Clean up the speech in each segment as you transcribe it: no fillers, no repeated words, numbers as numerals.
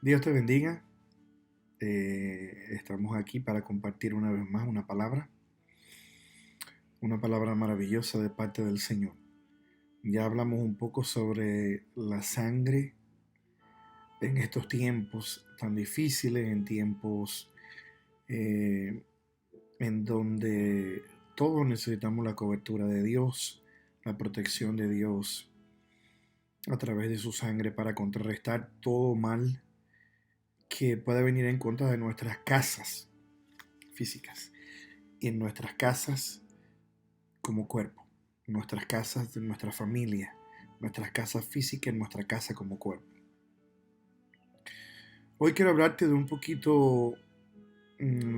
Dios te bendiga. Estamos aquí para compartir una vez más una palabra maravillosa de parte del Señor. Ya hablamos un poco sobre la sangre en estos tiempos tan difíciles, en tiempos eh, en donde todos necesitamos la cobertura de Dios, la protección de Dios a través de su sangre para contrarrestar todo mal que pueda venir en contra de nuestras casas físicas y en nuestras casas como cuerpo, nuestras casas de nuestra familia, nuestras casas físicas, en nuestra casa como cuerpo. Hoy quiero hablarte de un poquito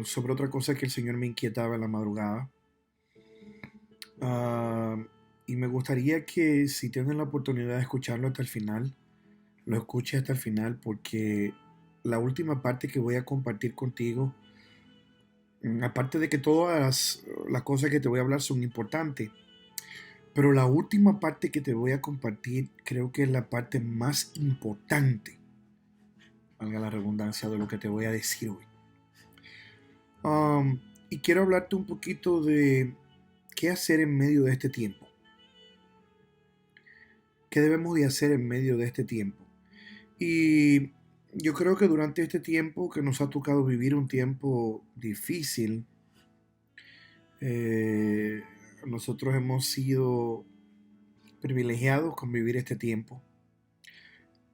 sobre otra cosa que el Señor me inquietaba en la madrugada. Ah, y me gustaría que si tienes la oportunidad de escucharlo hasta el final, lo escuches hasta el final porque la última parte que voy a compartir contigo, aparte de que todas las cosas que te voy a hablar son importantes, pero la última parte que te voy a compartir creo que es la parte más importante, valga la redundancia, de lo que te voy a decir hoy. Y quiero hablarte un poquito de qué hacer en medio de este tiempo. ¿Qué debemos de hacer en medio de este tiempo? Y yo creo que durante este tiempo que nos ha tocado vivir un tiempo difícil, eh, nosotros hemos sido privilegiados con vivir este tiempo.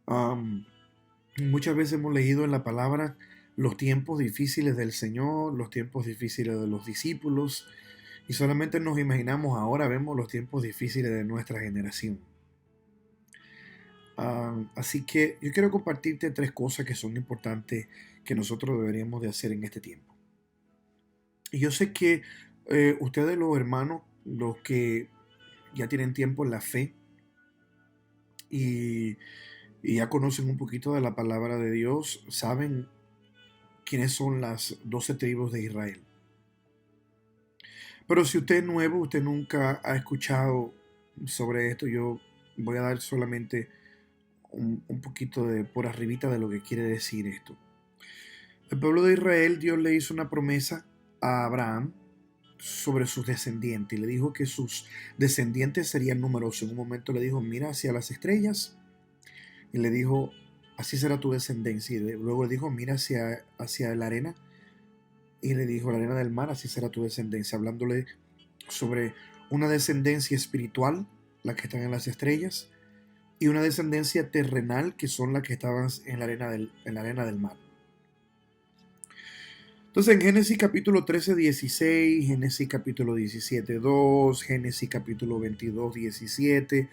Um, Muchas veces hemos leído en la palabra los tiempos difíciles del Señor, los tiempos difíciles de los discípulos, y solamente nos imaginamos ahora, vemos los tiempos difíciles de nuestra generación. Así que yo quiero compartirte tres cosas que son importantes que nosotros deberíamos de hacer en este tiempo. Y yo sé que ustedes los hermanos, los que ya tienen tiempo en la fe y, y ya conocen un poquito de la palabra de Dios, saben quiénes son las 12 tribus de Israel. Pero si usted es nuevo, usted nunca ha escuchado sobre esto, yo voy a dar solamente un poquito de por arribita de lo que quiere decir esto. El pueblo de Israel, Dios le hizo una promesa a Abraham sobre sus descendientes y le dijo que sus descendientes serían numerosos. En un momento le dijo, mira hacia las estrellas y le dijo, así será tu descendencia. Y luego le dijo, mira hacia la arena y le dijo, la arena del mar, así será tu descendencia, hablándole sobre una descendencia espiritual, la que están en las estrellas, y una descendencia terrenal, que son las que estaban en la arena del mar. Entonces en Génesis capítulo 13, 16, Génesis capítulo 17, 2, Génesis capítulo 22, 17,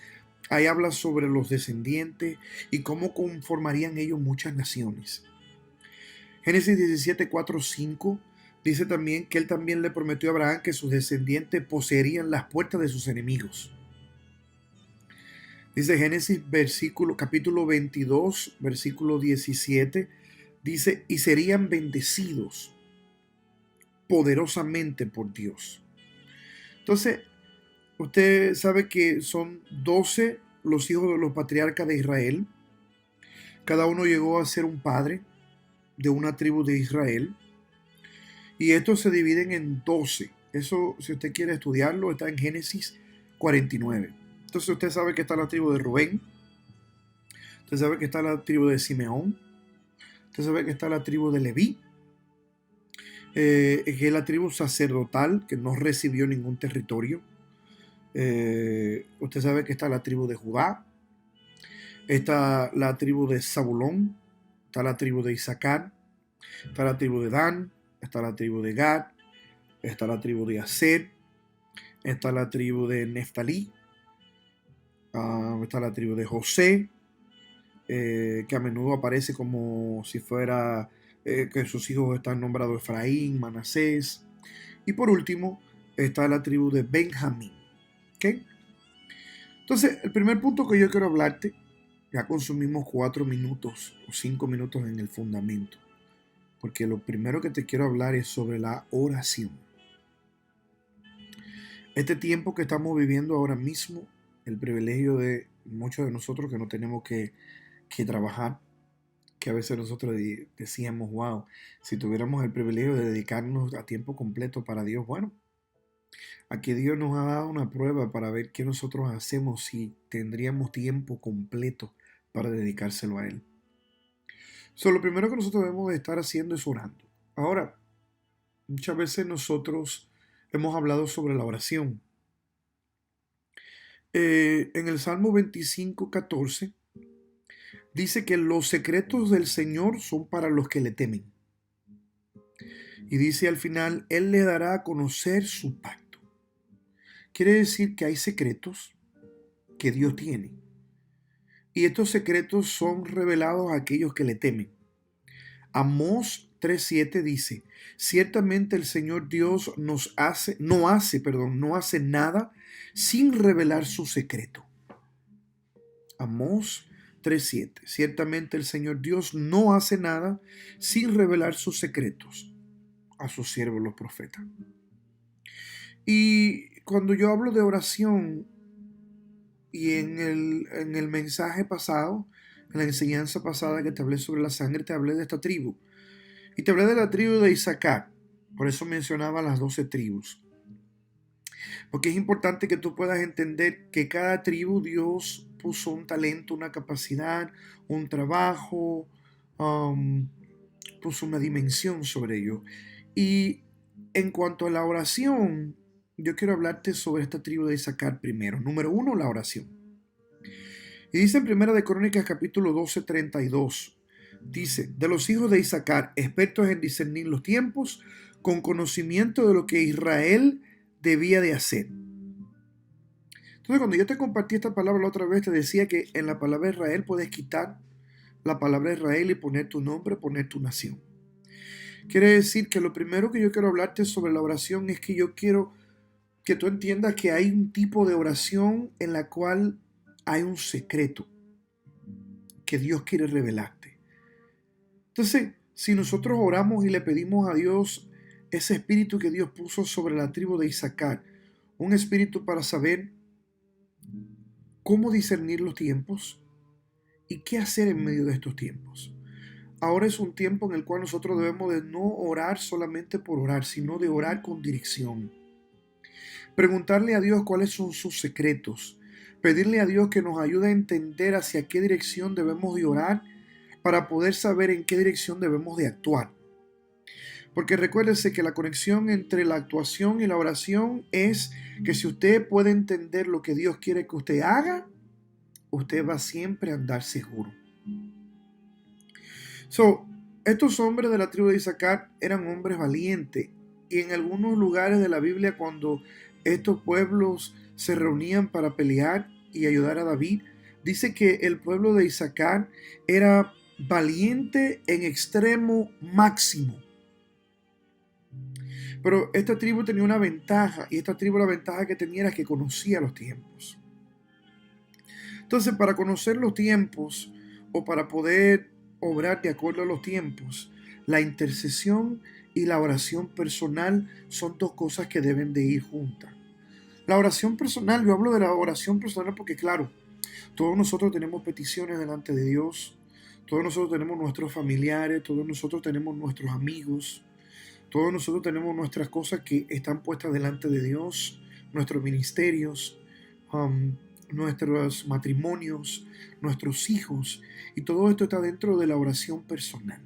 ahí habla sobre los descendientes y cómo conformarían ellos muchas naciones. Génesis 17, 4, 5 dice también que él también le prometió a Abraham que sus descendientes poseerían las puertas de sus enemigos. Dice Génesis capítulo 22, versículo 17, dice, y serían bendecidos poderosamente por Dios. Entonces, usted sabe que son 12 los hijos de los patriarcas de Israel. Cada uno llegó a ser un padre de una tribu de Israel. Y estos se dividen en 12. Eso, si usted quiere estudiarlo, está en Génesis 49. Entonces usted sabe que está la tribu de Rubén. Usted sabe que está la tribu de Simeón. Usted sabe que está la tribu de Leví. Que es la tribu sacerdotal que no recibió ningún territorio. Usted sabe que está la tribu de Judá. Está la tribu de Zabulón. Está la tribu de Isaacar. Está la tribu de Dan. Está la tribu de Gad. Está la tribu de Aser. Está la tribu de Neftalí. Está la tribu de José, que a menudo aparece como si fuera que sus hijos están nombrados Efraín, Manasés. Y por último está la tribu de Benjamín. ¿Okay? Entonces, el primer punto que yo quiero hablarte, ya consumimos 4 minutos o 5 minutos en el fundamento, porque lo primero que te quiero hablar es sobre la oración. Este tiempo que estamos viviendo ahora mismo, el privilegio de muchos de nosotros que no tenemos que trabajar, que a veces nosotros decíamos, wow, si tuviéramos el privilegio de dedicarnos a tiempo completo para Dios, bueno, aquí Dios nos ha dado una prueba para ver qué nosotros hacemos si tendríamos tiempo completo para dedicárselo a Él. Lo primero que nosotros debemos de estar haciendo es orando. Ahora, muchas veces nosotros hemos hablado sobre la oración. En el Salmo 25:14 dice que los secretos del Señor son para los que le temen. Y dice al final, Él le dará a conocer su pacto. Quiere decir que hay secretos que Dios tiene. Y estos secretos son revelados a aquellos que le temen. Amós 3:7 dice, ciertamente el Señor Dios no hace nada sin revelar su secreto. Amós 3:7, ciertamente el Señor Dios no hace nada sin revelar sus secretos a sus siervos los profetas. Y cuando yo hablo de oración y en el mensaje pasado, en la enseñanza pasada que te hablé sobre la sangre, te hablé de esta tribu. Y te hablé de la tribu de Isaacar. Por eso mencionaba las 12 tribus. Porque es importante que tú puedas entender que cada tribu Dios puso un talento, una capacidad, un trabajo, puso una dimensión sobre ello. Y en cuanto a la oración, yo quiero hablarte sobre esta tribu de Isaacar primero. Número 1, la oración. Y dice en Primera de Crónicas capítulo 12:32, dice, de los hijos de Isaacar, expertos en discernir los tiempos, con conocimiento de lo que Israel debía de hacer. Entonces, cuando yo te compartí esta palabra la otra vez, te decía que en la palabra Israel puedes quitar la palabra Israel y poner tu nombre, poner tu nación. Quiere decir que lo primero que yo quiero hablarte sobre la oración es que yo quiero que tú entiendas que hay un tipo de oración en la cual hay un secreto que Dios quiere revelarte. Entonces, si nosotros oramos y le pedimos a Dios ese espíritu que Dios puso sobre la tribu de Isaacar, un espíritu para saber cómo discernir los tiempos y qué hacer en medio de estos tiempos. Ahora es un tiempo en el cual nosotros debemos de no orar solamente por orar, sino de orar con dirección. Preguntarle a Dios cuáles son sus secretos. Pedirle a Dios que nos ayude a entender hacia qué dirección debemos de orar para poder saber en qué dirección debemos de actuar. Porque recuérdese que la conexión entre la actuación y la oración es que si usted puede entender lo que Dios quiere que usted haga, usted va siempre a andar seguro. Estos hombres de la tribu de Isaacar eran hombres valientes, y en algunos lugares de la Biblia, cuando estos pueblos se reunían para pelear y ayudar a David, dice que el pueblo de Isaacar era valiente en extremo máximo. Pero esta tribu tenía una ventaja, y esta tribu la ventaja que tenía era que conocía los tiempos. Entonces, para conocer los tiempos o para poder obrar de acuerdo a los tiempos, la intercesión y la oración personal son dos cosas que deben de ir juntas. La oración personal, yo hablo de la oración personal porque claro, todos nosotros tenemos peticiones delante de Dios, todos nosotros tenemos nuestros familiares, todos nosotros tenemos nuestros amigos, todos nosotros tenemos nuestras cosas que están puestas delante de Dios, nuestros ministerios, nuestros matrimonios, nuestros hijos, y todo esto está dentro de la oración personal.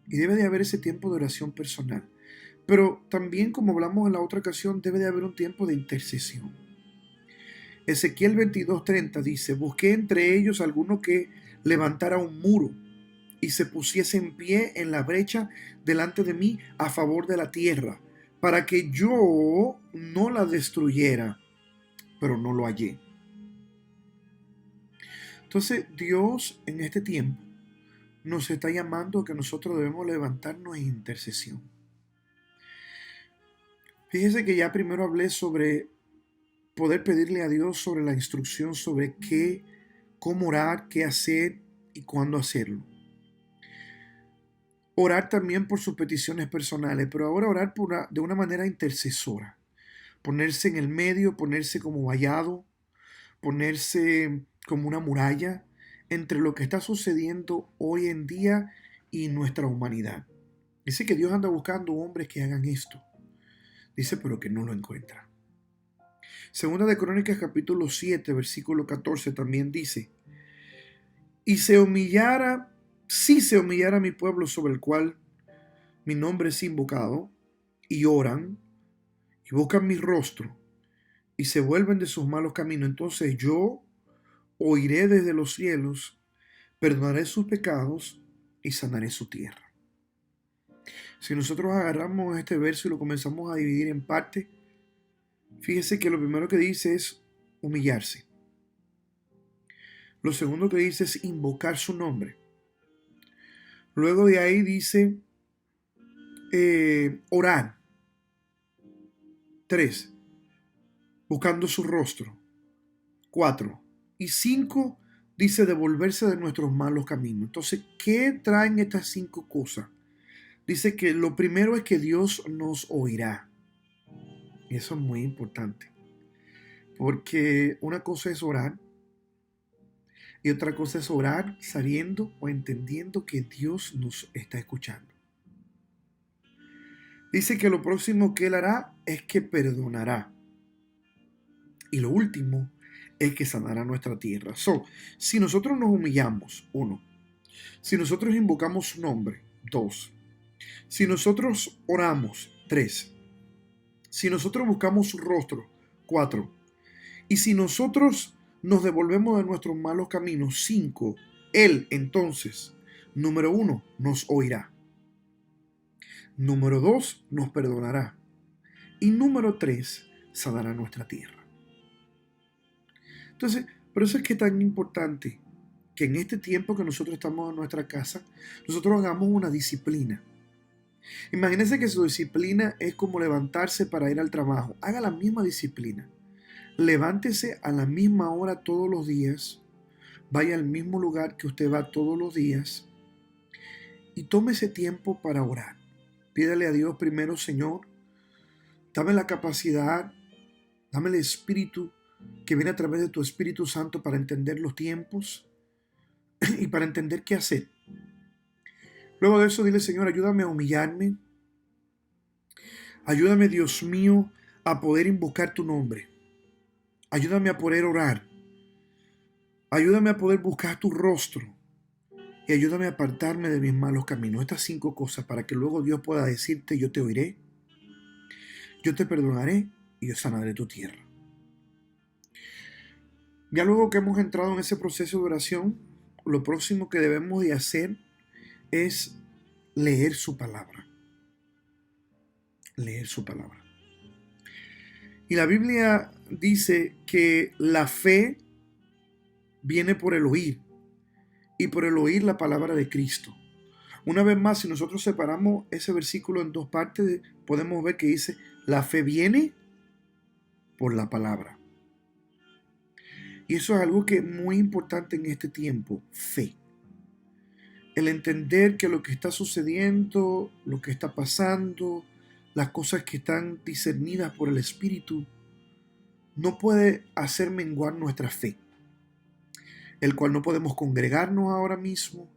Y debe de haber ese tiempo de oración personal. Pero también, como hablamos en la otra ocasión, debe de haber un tiempo de intercesión. Ezequiel 22:30 dice, busqué entre ellos alguno que levantara un muro y se pusiese en pie en la brecha delante de mí a favor de la tierra, para que yo no la destruyera, pero no lo hallé. Entonces Dios en este tiempo nos está llamando a que nosotros debemos levantarnos en intercesión. Fíjese que ya primero hablé sobre poder pedirle a Dios sobre la instrucción sobre cómo orar, qué hacer y cuándo hacerlo. Orar también por sus peticiones personales, pero ahora orar de una manera intercesora. Ponerse en el medio, ponerse como vallado, ponerse como una muralla entre lo que está sucediendo hoy en día y nuestra humanidad. Dice que Dios anda buscando hombres que hagan esto. Dice, pero que no lo encuentra. Segunda de Crónicas capítulo 7, versículo 14 también dice, y si se humillara mi pueblo sobre el cual mi nombre es invocado, y oran, y buscan mi rostro, y se vuelven de sus malos caminos, entonces yo oiré desde los cielos, perdonaré sus pecados y sanaré su tierra. Si nosotros agarramos este verso y lo comenzamos a dividir en parte, fíjese que lo primero que dice es humillarse. Lo segundo que dice es invocar su nombre. Luego de ahí dice orar. 3. Buscando su rostro. 4. Y 5 dice devolverse de nuestros malos caminos. Entonces, ¿qué traen estas 5 cosas? Dice que lo primero es que Dios nos oirá. Y eso es muy importante. Porque una cosa es orar y otra cosa es orar sabiendo o entendiendo que Dios nos está escuchando. Dice que lo próximo que Él hará es que perdonará. Y lo último es que sanará nuestra tierra. Si nosotros nos humillamos, 1. Si nosotros invocamos su nombre, 2. Si nosotros oramos, 3. Si nosotros buscamos su rostro, 4. Y si nosotros nos devolvemos de nuestros malos caminos, 5. Él entonces, número 1, nos oirá. Número 2, nos perdonará. Y número 3, sanará nuestra tierra. Entonces, por eso es que es tan importante que en este tiempo que nosotros estamos en nuestra casa, nosotros hagamos una disciplina. Imagínense que su disciplina es como levantarse para ir al trabajo. Haga la misma disciplina. Levántese a la misma hora todos los días. Vaya al mismo lugar que usted va todos los días. Y tome ese tiempo para orar. Pídale a Dios primero, Señor, dame la capacidad, dame el espíritu que viene a través de tu Espíritu Santo para entender los tiempos y para entender qué hacer. Luego de eso, dile, Señor, ayúdame a humillarme. Ayúdame, Dios mío, a poder invocar tu nombre. Ayúdame a poder orar. Ayúdame a poder buscar tu rostro. Y ayúdame a apartarme de mis malos caminos. Estas 5 cosas para que luego Dios pueda decirte, yo te oiré, yo te perdonaré y yo sanaré tu tierra. Ya luego que hemos entrado en ese proceso de oración, lo próximo que debemos de hacer es leer su palabra. Leer su palabra. Y la Biblia dice que la fe viene por el oír y por el oír la palabra de Cristo. Una vez más, si nosotros separamos ese versículo en 2 partes, podemos ver que dice, la fe viene por la palabra. Y eso es algo que es muy importante en este tiempo, fe. El entender que lo que está sucediendo, lo que está pasando, las cosas que están discernidas por el Espíritu, no puede hacer menguar nuestra fe, el cual no podemos congregarnos ahora mismo,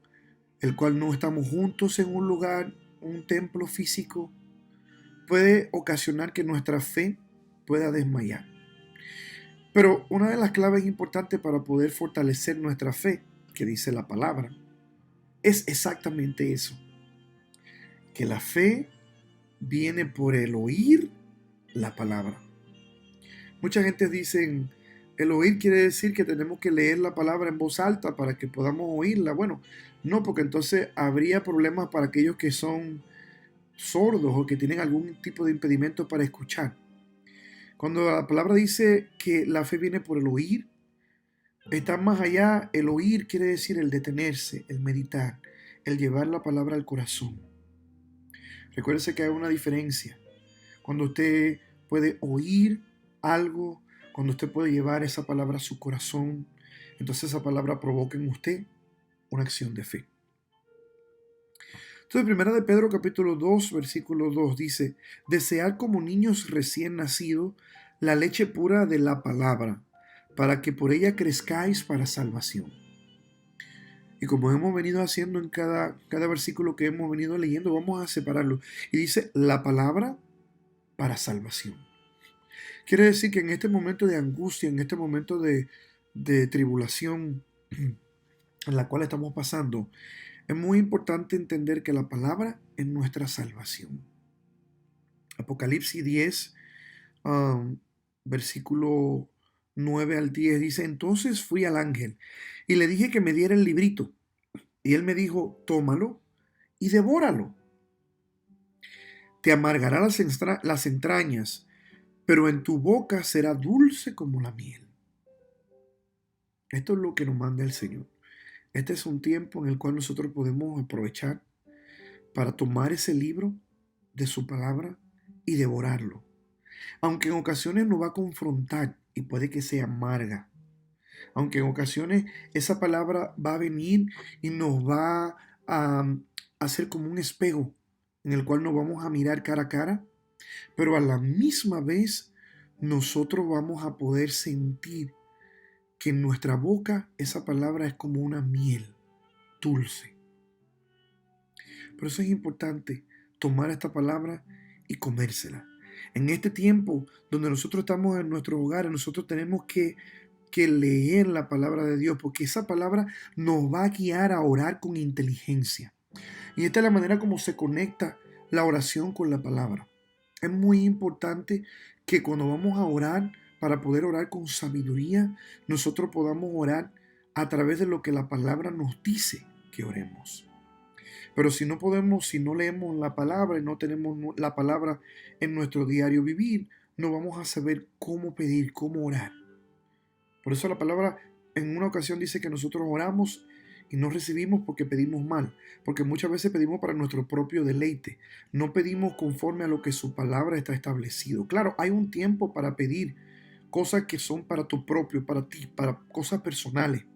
el cual no estamos juntos en un lugar, un templo físico, puede ocasionar que nuestra fe pueda desmayar. Pero una de las claves importantes para poder fortalecer nuestra fe, que dice la palabra, es exactamente eso, que la fe viene por el oír la palabra. Mucha gente dice, el oír quiere decir que tenemos que leer la palabra en voz alta para que podamos oírla. Bueno, no, porque entonces habría problemas para aquellos que son sordos o que tienen algún tipo de impedimento para escuchar. Cuando la palabra dice que la fe viene por el oír, está más allá. El oír quiere decir el detenerse, el meditar, el llevar la palabra al corazón. Recuérdese que hay una diferencia. Cuando usted puede oír algo, cuando usted puede llevar esa palabra a su corazón, entonces esa palabra provoca en usted una acción de fe. Entonces, primera de Pedro capítulo 2, versículo 2 dice, desead como niños recién nacidos la leche pura de la palabra, para que por ella crezcáis para salvación. Y como hemos venido haciendo en cada versículo que hemos venido leyendo, vamos a separarlo. Y dice la palabra para salvación. Quiere decir que en este momento de angustia, en este momento de tribulación en la cual estamos pasando, es muy importante entender que la palabra es nuestra salvación. Apocalipsis 10, um, versículo 9 al 10 dice, entonces fui al ángel y le dije que me diera el librito. Y él me dijo, tómalo y devóralo. Te amargará las entrañas, pero en tu boca será dulce como la miel. Esto es lo que nos manda el Señor. Este es un tiempo en el cual nosotros podemos aprovechar para tomar ese libro de su palabra y devorarlo. Aunque en ocasiones nos va a confrontar y puede que sea amarga. Aunque en ocasiones esa palabra va a venir y nos va a hacer como un espejo en el cual nos vamos a mirar cara a cara, pero a la misma vez nosotros vamos a poder sentir que en nuestra boca esa palabra es como una miel dulce. Por eso es importante tomar esta palabra y comérsela. En este tiempo donde nosotros estamos en nuestros hogares, nosotros tenemos que leer la palabra de Dios, porque esa palabra nos va a guiar a orar con inteligencia. Y esta es la manera como se conecta la oración con la palabra. Es muy importante que cuando vamos a orar, para poder orar con sabiduría, nosotros podamos orar a través de lo que la palabra nos dice que oremos. Pero si no podemos, si no leemos la palabra y no tenemos la palabra en nuestro diario vivir, no vamos a saber cómo pedir, cómo orar. Por eso la palabra en una ocasión dice que nosotros oramos y no recibimos porque pedimos mal, porque muchas veces pedimos para nuestro propio deleite, no pedimos conforme a lo que su palabra está establecido. Claro, hay un tiempo para pedir cosas que son para tu propio, para ti, para cosas personales,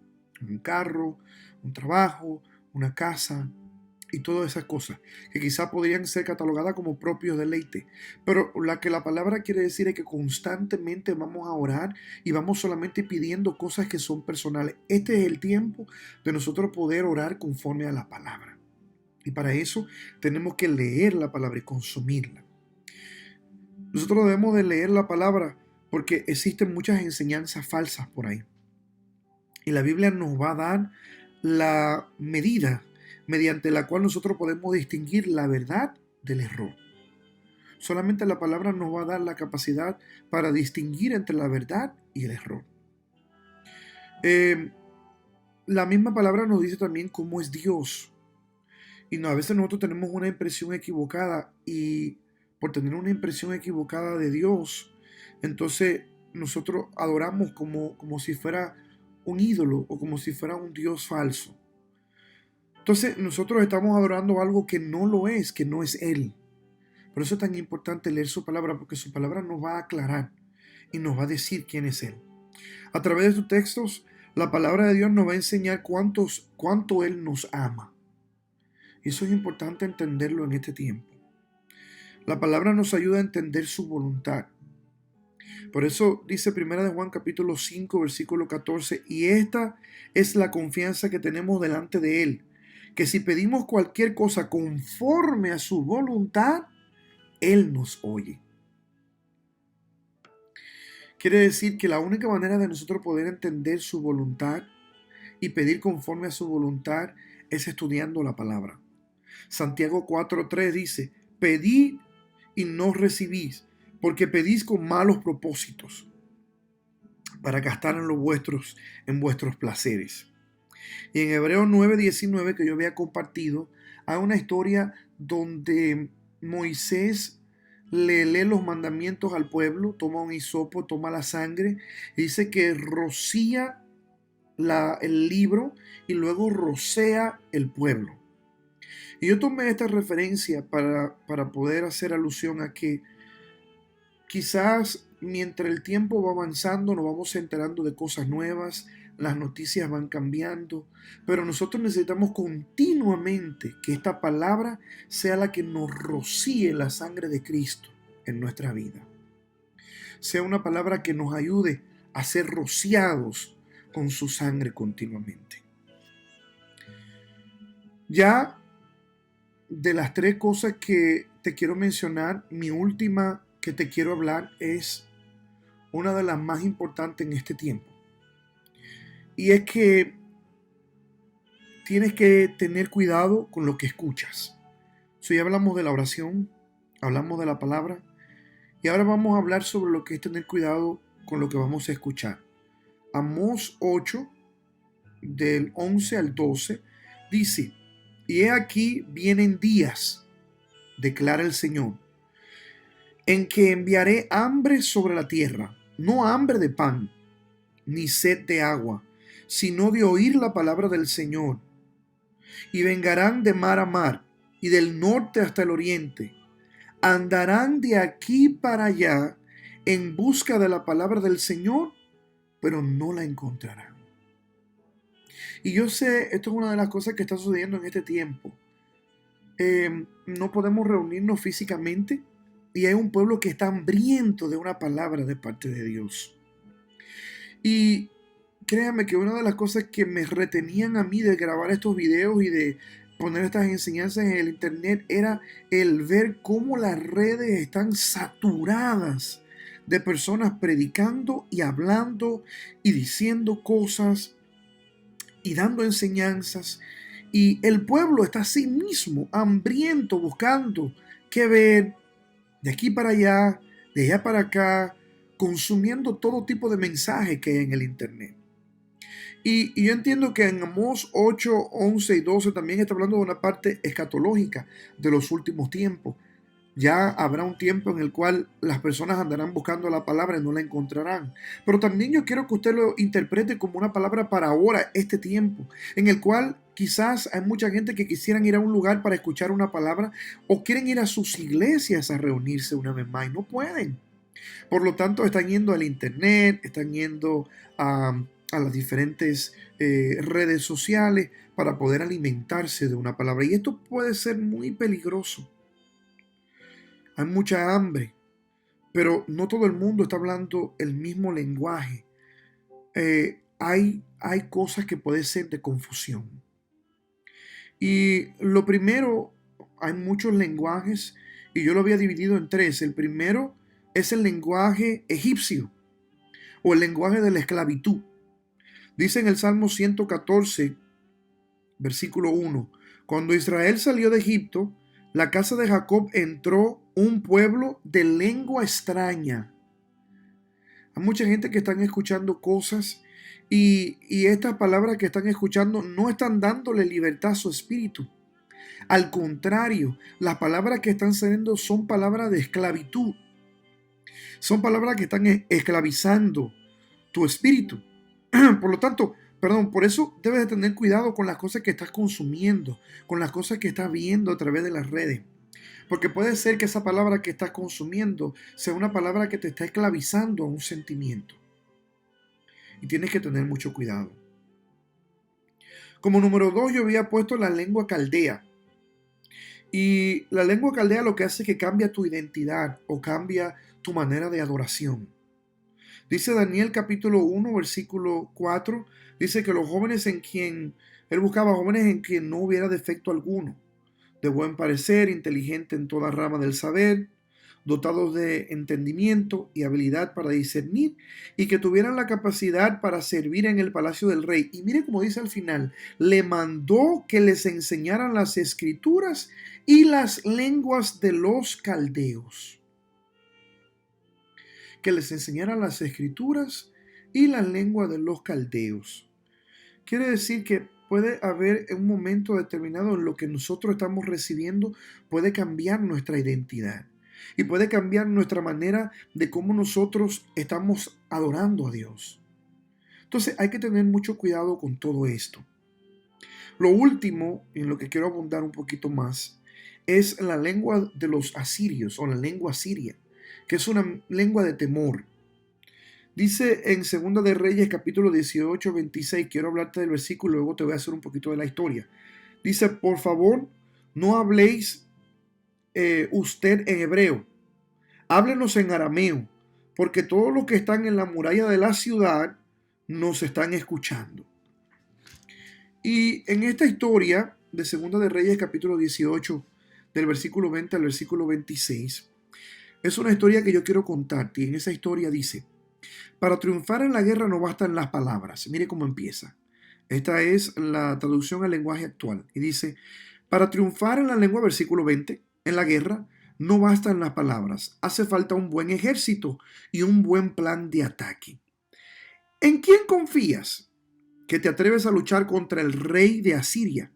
un carro, un trabajo, una casa, y todas esas cosas que quizás podrían ser catalogadas como propios deleite. Pero la que la palabra quiere decir es que constantemente vamos a orar y vamos solamente pidiendo cosas que son personales. Este es el tiempo de nosotros poder orar conforme a la palabra. Y para eso tenemos que leer la palabra y consumirla. Nosotros debemos de leer la palabra porque existen muchas enseñanzas falsas por ahí. Y la Biblia nos va a dar la medida mediante la cual nosotros podemos distinguir la verdad del error. Solamente la palabra nos va a dar la capacidad para distinguir entre la verdad y el error. La misma palabra nos dice también cómo es Dios. Y no, a veces nosotros tenemos una impresión equivocada y por tener una impresión equivocada de Dios, entonces nosotros adoramos como si fuera un ídolo o como si fuera un Dios falso. Entonces nosotros estamos adorando algo que no lo es, que no es Él. Por eso es tan importante leer su palabra, porque su palabra nos va a aclarar y nos va a decir quién es Él. A través de sus textos, la palabra de Dios nos va a enseñar cuánto Él nos ama. Y eso es importante entenderlo en este tiempo. La palabra nos ayuda a entender su voluntad. Por eso dice 1 de Juan capítulo 5, versículo 14, y esta es la confianza que tenemos delante de Él, que si pedimos cualquier cosa conforme a su voluntad, Él nos oye. Quiere decir que la única manera de nosotros poder entender su voluntad y pedir conforme a su voluntad es estudiando la palabra. Santiago 4:3 dice, pedid y no recibís, porque pedís con malos propósitos, para gastar en vuestros placeres. Y en Hebreos 9:19 que yo había compartido, hay una historia donde Moisés le lee los mandamientos al pueblo, toma un hisopo, toma la sangre, y dice que rocía el libro y luego rocea el pueblo. Y yo tomé esta referencia para poder hacer alusión a que quizás mientras el tiempo va avanzando nos vamos enterando de cosas nuevas, las noticias van cambiando, pero nosotros necesitamos continuamente que esta palabra sea la que nos rocíe la sangre de Cristo en nuestra vida. Sea una palabra que nos ayude a ser rociados con su sangre continuamente. Ya de las tres cosas que te quiero mencionar, mi última que te quiero hablar es una de las más importantes en este tiempo. Y es que tienes que tener cuidado con lo que escuchas. So, ya hablamos de la oración, hablamos de la palabra y ahora vamos a hablar sobre lo que es tener cuidado con lo que vamos a escuchar. Amós 8, del 11 al 12, dice: y he aquí vienen días, declara el Señor, en que enviaré hambre sobre la tierra, no hambre de pan, ni sed de agua, sino de oír la palabra del Señor. Y vengarán de mar a mar, y del norte hasta el oriente. Andarán de aquí para allá en busca de la palabra del Señor, pero no la encontrarán. Y yo sé, esto es una de las cosas que está sucediendo en este tiempo. No podemos reunirnos físicamente y hay un pueblo que está hambriento de una palabra de parte de Dios. Y créanme que una de las cosas que me retenían a mí de grabar estos videos y de poner estas enseñanzas en el internet era el ver cómo las redes están saturadas de personas predicando y hablando y diciendo cosas y dando enseñanzas. Y el pueblo está así mismo, hambriento, buscando qué ver, de aquí para allá, de allá para acá, consumiendo todo tipo de mensajes que hay en el internet. Y yo entiendo que en Amós 8, 11 y 12 también está hablando de una parte escatológica de los últimos tiempos. Ya habrá un tiempo en el cual las personas andarán buscando la palabra y no la encontrarán. Pero también yo quiero que usted lo interprete como una palabra para ahora, este tiempo, en el cual quizás hay mucha gente que quisieran ir a un lugar para escuchar una palabra o quieren ir a sus iglesias a reunirse una vez más y no pueden. Por lo tanto, están yendo al internet, están yendo a las diferentes redes sociales para poder alimentarse de una palabra. Y esto puede ser muy peligroso. Hay mucha hambre, pero no todo el mundo está hablando el mismo lenguaje. Hay cosas que pueden ser de confusión. Y lo primero, hay muchos lenguajes y yo lo había dividido en tres. El primero es el lenguaje egipcio o el lenguaje de la esclavitud. Dice en el Salmo 114, versículo 1, cuando Israel salió de Egipto, la casa de Jacob entró un pueblo de lengua extraña. Hay mucha gente que están escuchando cosas y estas palabras que están escuchando no están dándole libertad a su espíritu. Al contrario, las palabras que están saliendo son palabras de esclavitud. Son palabras que están esclavizando tu espíritu. Por lo tanto, por eso debes de tener cuidado con las cosas que estás consumiendo, con las cosas que estás viendo a través de las redes. Porque puede ser que esa palabra que estás consumiendo sea una palabra que te está esclavizando a un sentimiento. Y tienes que tener mucho cuidado. Como número 2, yo había puesto la lengua caldea. Y la lengua caldea lo que hace es que cambia tu identidad o cambia tu manera de adoración. Dice Daniel capítulo 1, versículo 4, dice que los jóvenes él buscaba jóvenes en quien no hubiera defecto alguno, de buen parecer, inteligente en toda rama del saber, dotados de entendimiento y habilidad para discernir, y que tuvieran la capacidad para servir en el palacio del rey. Y mire cómo dice al final, le mandó que les enseñaran las escrituras y las lenguas de los caldeos. Que les enseñaran las escrituras y la lengua de los caldeos. Quiere decir que puede haber un momento determinado en lo que nosotros estamos recibiendo, puede cambiar nuestra identidad y puede cambiar nuestra manera de cómo nosotros estamos adorando a Dios. Entonces hay que tener mucho cuidado con todo esto. Lo último, en lo que quiero abundar un poquito más, es la lengua de los asirios o la lengua siria, que es una lengua de temor. Dice en 2 de Reyes capítulo 18, 26, quiero hablarte del versículo, luego te voy a hacer un poquito de la historia. Dice, por favor, no habléis usted en hebreo, háblenos en arameo, porque todos los que están en la muralla de la ciudad nos están escuchando. Y en esta historia de Segunda de Reyes, capítulo 18, del versículo 20 al versículo 26, es una historia que yo quiero contarte. Y en esa historia dice: para triunfar en la guerra no bastan las palabras. Mire cómo empieza. Esta es la traducción al lenguaje actual. Y dice: para triunfar en la lengua, versículo 20, en la guerra, no bastan las palabras. Hace falta un buen ejército y un buen plan de ataque. ¿En quién confías que te atreves a luchar contra el rey de Asiria?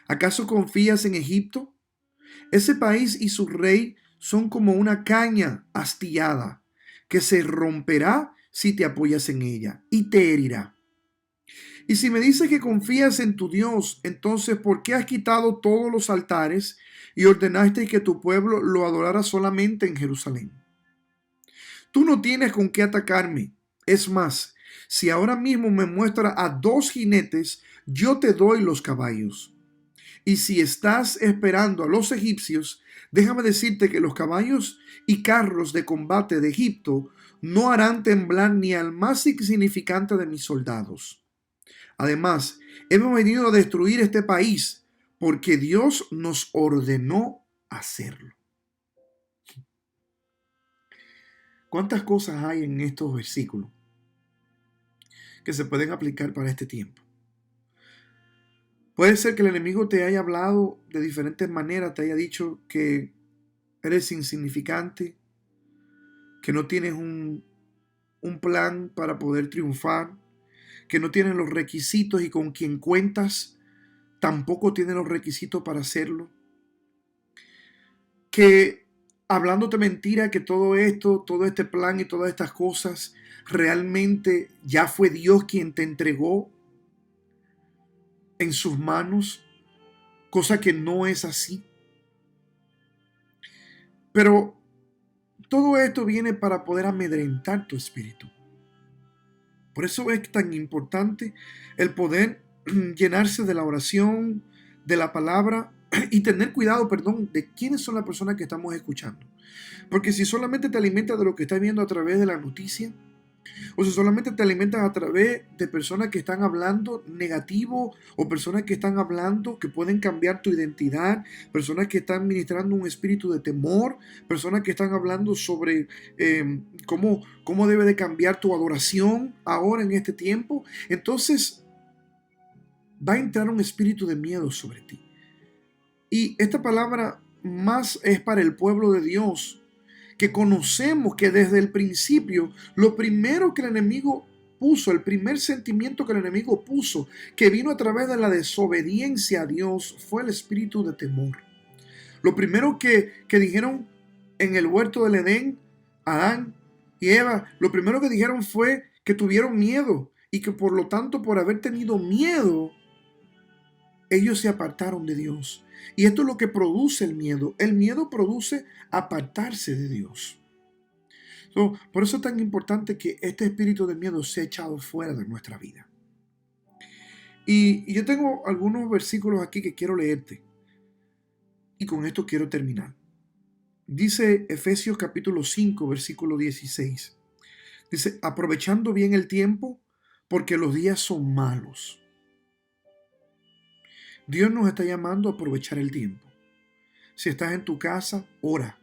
¿Acaso confías en Egipto? Ese país y su rey son como una caña astillada que se romperá si te apoyas en ella y te herirá. Y si me dices que confías en tu Dios, entonces ¿por qué has quitado todos los altares y ordenaste que tu pueblo lo adorara solamente en Jerusalén? Tú no tienes con qué atacarme. Es más, si ahora mismo me muestras a 2 jinetes, yo te doy los caballos. Y si estás esperando a los egipcios, déjame decirte que los caballos y carros de combate de Egipto no harán temblar ni al más insignificante de mis soldados. Además, hemos venido a destruir este país porque Dios nos ordenó hacerlo. ¿Cuántas cosas hay en estos versículos que se pueden aplicar para este tiempo? Puede ser que el enemigo te haya hablado de diferentes maneras, te haya dicho que eres insignificante, que no tienes un plan para poder triunfar, que no tienes los requisitos y con quien cuentas tampoco tiene los requisitos para hacerlo, que hablándote mentira, que todo esto, todo este plan y todas estas cosas, realmente ya fue Dios quien te entregó en sus manos, cosa que no es así. Pero todo esto viene para poder amedrentar tu espíritu. Por eso es tan importante el poder llenarse de la oración, de la palabra y tener cuidado, de quiénes son las personas que estamos escuchando. Porque si solamente te alimentas de lo que estás viendo a través de la noticia, o si solamente te alimentas a través de personas que están hablando negativo o personas que están hablando que pueden cambiar tu identidad, personas que están ministrando un espíritu de temor, personas que están hablando sobre cómo debe de cambiar tu adoración ahora en este tiempo, entonces va a entrar un espíritu de miedo sobre ti. Y esta palabra más es para el pueblo de Dios, que conocemos que desde el principio lo primero que el enemigo puso, el primer sentimiento que el enemigo puso, que vino a través de la desobediencia a Dios, fue el espíritu de temor. Lo primero que dijeron en el huerto del Edén, Adán y Eva, lo primero que dijeron fue que tuvieron miedo y que por lo tanto, por haber tenido miedo, ellos se apartaron de Dios. Y esto es lo que produce el miedo. El miedo produce apartarse de Dios. Por eso es tan importante que este espíritu de miedo sea echado fuera de nuestra vida. Y yo tengo algunos versículos aquí que quiero leerte. Y con esto quiero terminar. Dice Efesios capítulo 5, versículo 16. Dice: aprovechando bien el tiempo, porque los días son malos. Dios nos está llamando a aprovechar el tiempo. Si estás en tu casa, ora.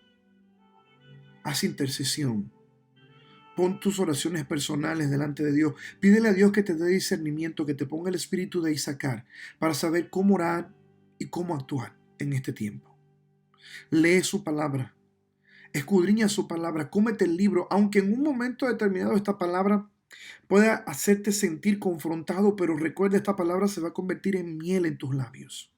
Haz intercesión. Pon tus oraciones personales delante de Dios. Pídele a Dios que te dé discernimiento, que te ponga el espíritu de Isaacar para saber cómo orar y cómo actuar en este tiempo. Lee su palabra. Escudriña su palabra. Cómete el libro. Aunque en un momento determinado esta palabra pueda hacerte sentir confrontado, pero recuerda, esta palabra se va a convertir en miel en tus labios.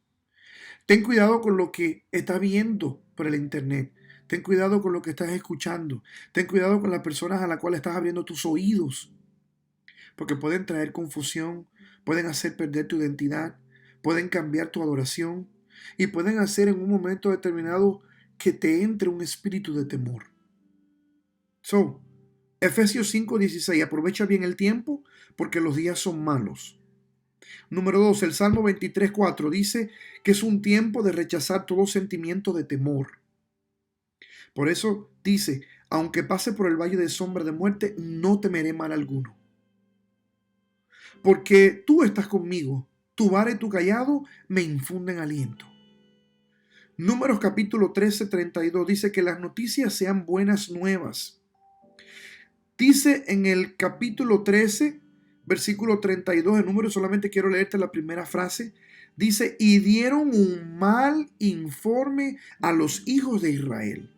Ten cuidado con lo que estás viendo por el internet. Ten cuidado con lo que estás escuchando. Ten cuidado con las personas a las cuales estás abriendo tus oídos. Porque pueden traer confusión, pueden hacer perder tu identidad, pueden cambiar tu adoración y pueden hacer en un momento determinado que te entre un espíritu de temor. Efesios 5:16, aprovecha bien el tiempo porque los días son malos. Número 2, el Salmo 23:4 dice que es un tiempo de rechazar todo sentimiento de temor. Por eso dice: aunque pase por el valle de sombra de muerte, no temeré mal alguno. Porque tú estás conmigo, Tu vara y tu cayado me infunden aliento. Números capítulo 13, 32 dice que las noticias sean buenas nuevas. Dice en el capítulo 13, versículo 32 de Números, solamente quiero leerte la primera frase. Dice, y dieron un mal informe a los hijos de Israel.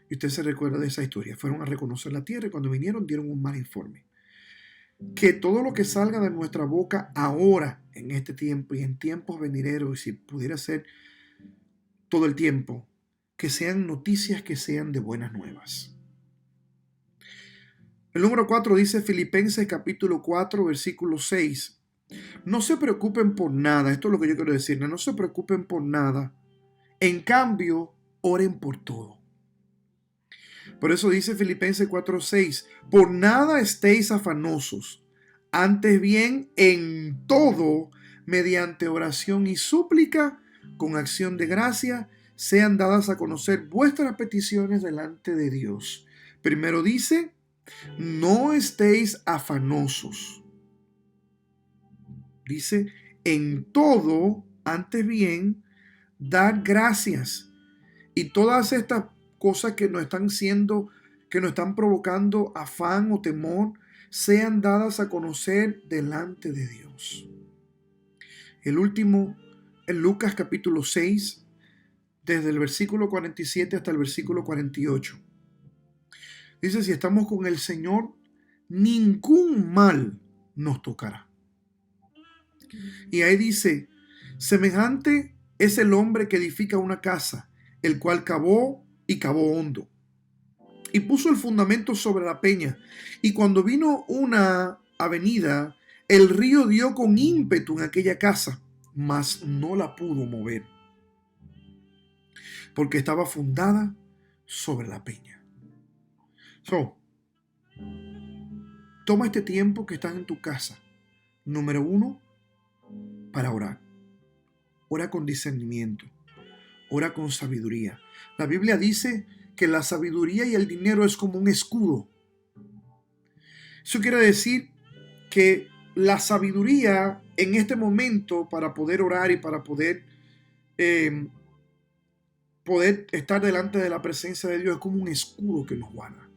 Y usted se recuerda de esa historia. Fueron a reconocer la tierra y cuando vinieron dieron un mal informe. Que todo lo que salga de nuestra boca ahora, en este tiempo y en tiempos venideros, y si pudiera ser todo el tiempo, que sean noticias que sean de buenas nuevas. El número 4 dice Filipenses capítulo 4, versículo 6. No se preocupen por nada. Esto es lo que yo quiero decir. No se preocupen por nada. En cambio, oren por todo. Por eso dice Filipenses 4:6, por nada estéis afanosos, antes bien en todo, mediante oración y súplica, con acción de gracia, sean dadas a conocer vuestras peticiones delante de Dios. Primero dice, no estéis afanosos. Dice, en todo, antes bien, dar gracias. Y todas estas cosas que nos están provocando afán o temor, sean dadas a conocer delante de Dios. El último, en Lucas capítulo 6, desde el versículo 47 hasta el versículo 48. Dice, si estamos con el Señor, ningún mal nos tocará. Y ahí dice, semejante es el hombre que edifica una casa, el cual cavó y cavó hondo, y puso el fundamento sobre la peña. Y cuando vino una avenida, el río dio con ímpetu en aquella casa, mas no la pudo mover, porque estaba fundada sobre la peña. Toma este tiempo que estás en tu casa. Número 1, para orar. Ora con discernimiento. Ora con sabiduría. La Biblia dice que la sabiduría y el dinero es como un escudo. Eso quiere decir que la sabiduría en este momento para poder orar y para poder estar delante de la presencia de Dios es como un escudo que nos guarda.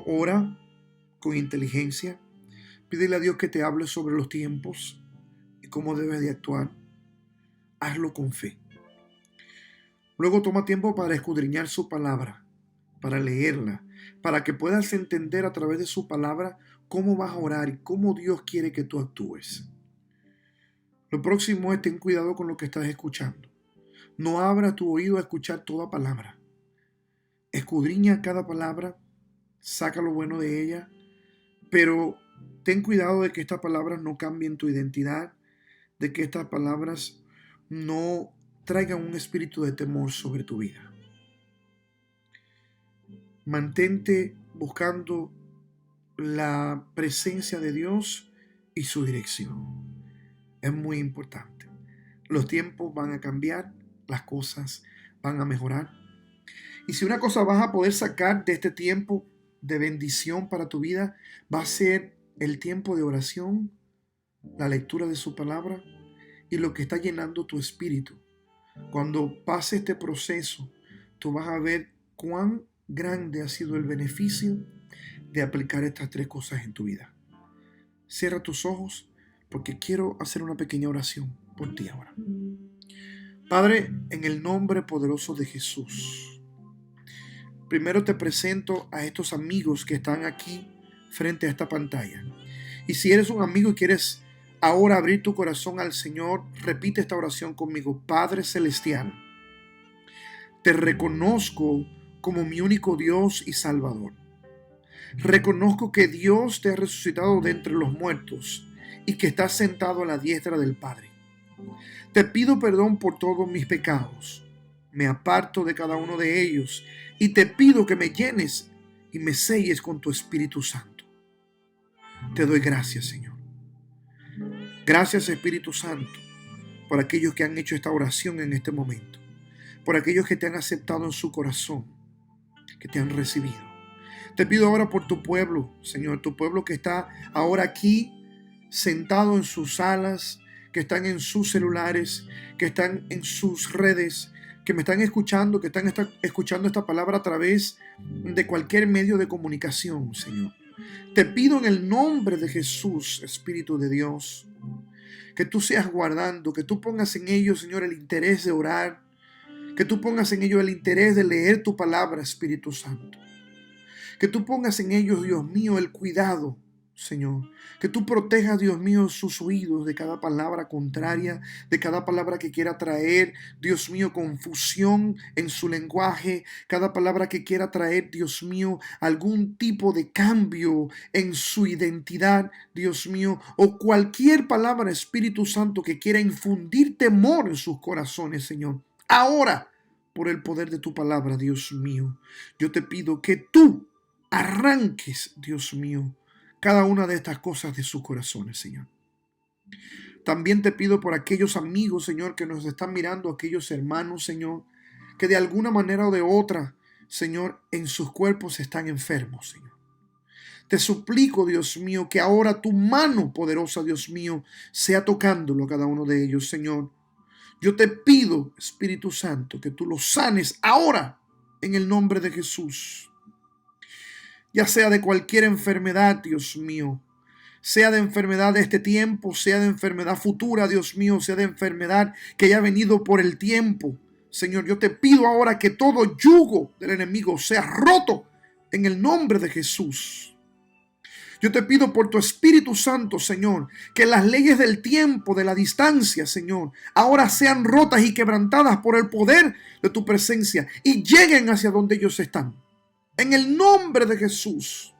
Ora con inteligencia. Pídele a Dios que te hable sobre los tiempos y cómo debes de actuar. Hazlo con fe. Luego toma tiempo para escudriñar su palabra, para leerla, para que puedas entender a través de su palabra cómo vas a orar y cómo Dios quiere que tú actúes. Lo próximo es ten cuidado con lo que estás escuchando. No abra tu oído a escuchar toda palabra. Escudriña cada palabra, saca lo bueno de ella, pero ten cuidado de que estas palabras no cambien tu identidad, de que estas palabras no traigan un espíritu de temor sobre tu vida. Mantente buscando la presencia de Dios y su dirección. Es muy importante. Los tiempos van a cambiar, las cosas van a mejorar. Y si una cosa vas a poder sacar de este tiempo de bendición para tu vida, va a ser el tiempo de oración, la lectura de su palabra y lo que está llenando tu espíritu. Cuando pase este proceso, tú vas a ver cuán grande ha sido el beneficio de aplicar estas 3 cosas en tu vida. Cierra tus ojos porque quiero hacer una pequeña oración por ti ahora. Padre, en el nombre poderoso de Jesús, primero te presento a estos amigos que están aquí frente a esta pantalla. Y si eres un amigo y quieres ahora abrir tu corazón al Señor, repite esta oración conmigo. Padre Celestial, te reconozco como mi único Dios y Salvador. Reconozco que Dios te ha resucitado de entre los muertos y que estás sentado a la diestra del Padre. Te pido perdón por todos mis pecados. Me aparto de cada uno de ellos y te pido que me llenes y me selles con tu Espíritu Santo. Te doy gracias, Señor. Gracias, Espíritu Santo, por aquellos que han hecho esta oración en este momento, por aquellos que te han aceptado en su corazón, que te han recibido. Te pido ahora por tu pueblo, Señor, tu pueblo que está ahora aquí sentados en sus salas, que están en sus celulares, que están en sus redes, que me están escuchando, que están escuchando esta palabra a través de cualquier medio de comunicación, Señor. Te pido en el nombre de Jesús, Espíritu de Dios, que tú seas guardando, que tú pongas en ellos, Señor, el interés de orar, que tú pongas en ellos el interés de leer tu palabra, Espíritu Santo. Que tú pongas en ellos, Dios mío, el cuidado, Señor. Que tú protejas, Dios mío, sus oídos de cada palabra contraria, de cada palabra que quiera traer, Dios mío, confusión en su lenguaje, cada palabra que quiera traer, Dios mío, algún tipo de cambio en su identidad, Dios mío, o cualquier palabra, Espíritu Santo, que quiera infundir temor en sus corazones, Señor. Ahora, por el poder de tu palabra, Dios mío, yo te pido que tú arranques, Dios mío, cada una de estas cosas de sus corazones, Señor. También te pido por aquellos amigos, Señor, que nos están mirando, aquellos hermanos, Señor, que de alguna manera o de otra, Señor, en sus cuerpos están enfermos, Señor. Te suplico, Dios mío, que ahora tu mano poderosa, Dios mío, sea tocándolo a cada uno de ellos, Señor. Yo te pido, Espíritu Santo, que tú los sanes ahora en el nombre de Jesús. Ya sea de cualquier enfermedad, Dios mío, sea de enfermedad de este tiempo, sea de enfermedad futura, Dios mío, sea de enfermedad que haya venido por el tiempo. Señor, yo te pido ahora que todo yugo del enemigo sea roto en el nombre de Jesús. Yo te pido por tu Espíritu Santo, Señor, que las leyes del tiempo, de la distancia, Señor, ahora sean rotas y quebrantadas por el poder de tu presencia y lleguen hacia donde ellos están. En el nombre de Jesús,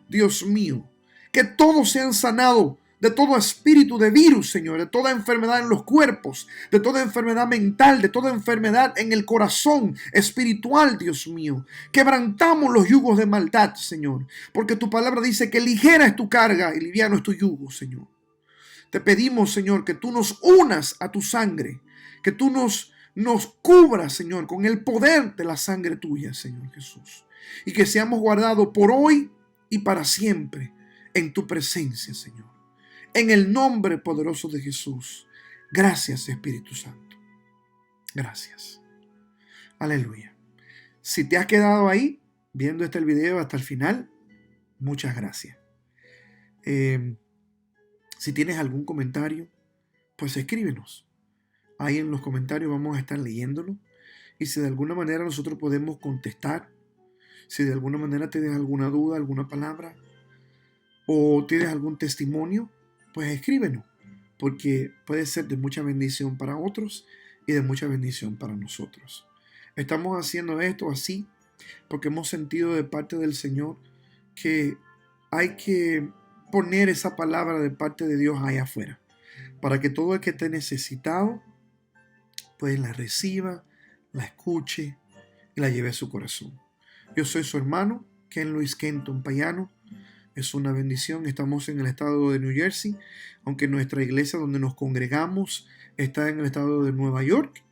Dios mío, que todos sean sanados de todo espíritu de virus, Señor, de toda enfermedad en los cuerpos, de toda enfermedad mental, de toda enfermedad en el corazón espiritual, Dios mío. Quebrantamos los yugos de maldad, Señor, porque tu palabra dice que ligera es tu carga y liviano es tu yugo, Señor. Te pedimos, Señor, que tú nos unas a tu sangre, que tú nos cubras, Señor, con el poder de la sangre tuya, Señor Jesús. Y que seamos guardados por hoy y para siempre en tu presencia, Señor. En el nombre poderoso de Jesús. Gracias, Espíritu Santo. Gracias. Aleluya. Si te has quedado ahí viendo este video hasta el final, muchas gracias. Si tienes algún comentario, pues escríbenos. Ahí en los comentarios vamos a estar leyéndolo. Y si de alguna manera nosotros podemos contestar, si de alguna manera tienes alguna duda, alguna palabra, o tienes algún testimonio, pues escríbenos, porque puede ser de mucha bendición para otros y de mucha bendición para nosotros. Estamos haciendo esto así porque hemos sentido de parte del Señor que hay que poner esa palabra de parte de Dios allá afuera, para que todo el que esté necesitado, pues la reciba, la escuche y la lleve a su corazón. Yo soy su hermano, Ken Luis Kenton Payano. Es una bendición. Estamos en el estado de New Jersey, aunque nuestra iglesia donde nos congregamos está en el estado de Nueva York.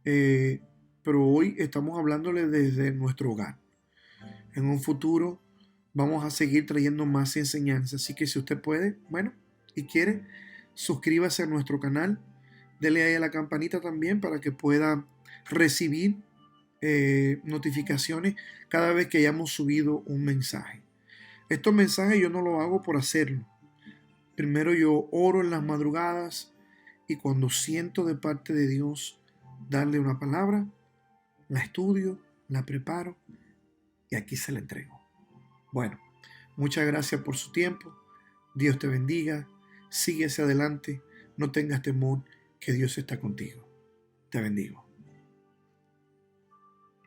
Pero hoy estamos hablándole desde nuestro hogar. En un futuro vamos a seguir trayendo más enseñanzas. Así que si usted puede, bueno, y quiere, suscríbase a nuestro canal. Dele ahí a la campanita también para que pueda recibir notificaciones cada vez que hayamos subido un mensaje. Estos mensajes yo no lo hago por hacerlo. Primero yo oro en las madrugadas y cuando siento de parte de Dios darle una palabra, la estudio, la preparo y aquí se la entrego. Bueno, muchas gracias por su tiempo. Dios te bendiga. Sigue hacia adelante. No tengas temor, que Dios está contigo. Te bendigo.